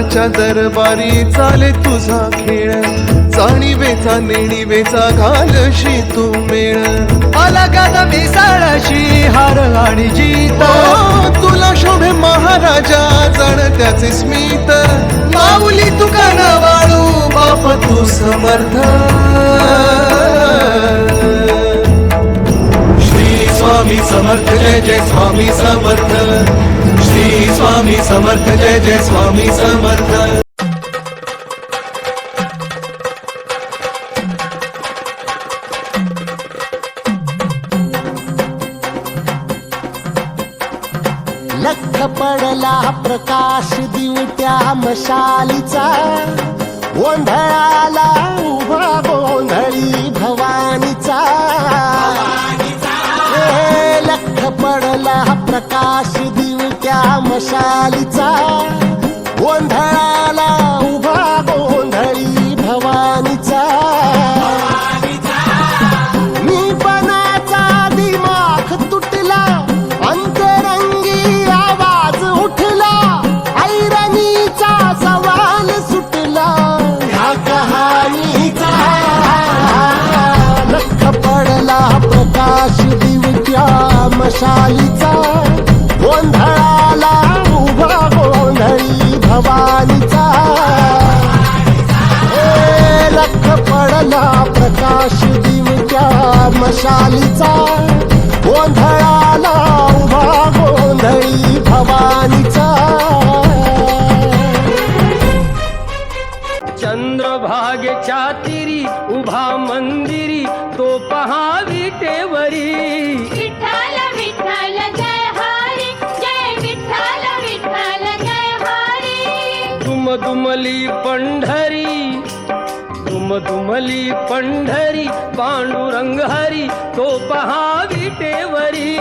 विठ्ठलाच्या दरबारी चाले तुझा खेळ जाणीवेचा नेणीवेचा घालशी तू मेळ आला गादा मिसाळाशी हार आणि जीत तुला शोभे महाराजा जण त्याचे स्मित माऊली तुका ना वाळू बाप तू समर्थ श्री स्वामी समर्थ जय जय स्वामी समर्थ श्री स्वामी समर्थ जय जय स्वामी समर्थ लख पडला प्रकाश दिवट्या मशालीचा गोंधळाला उभा गोंधळी भवानीचा लख पडला प्रकाश दिवट्या मशालीचा गोंधळाला उभा गोंधळी भवानीचा मी पणाचा दिमाग तुटला अंतरंगी आवाज उठला ऐरणीचा सवाल सुटला ह्या कहाणीचा लख पडला प्रकाश दिवट्या मशालीचा गोंधळाला उभा गोंधळी भवानीचा लख पडला प्रकाश दिवट्या मशालीचा गोंधळाला उभा गोंधळी भवानीचा चंद्रभागेच्या तिरी उभा मंदिरी तो पहा विटेवरी विठ्ठल विठ्ठल जय हरी जय विठ्ठल विठ्ठल जय हरी दुमदुमली पंढरी पांडुरंग हरी तो पहा विटेवरी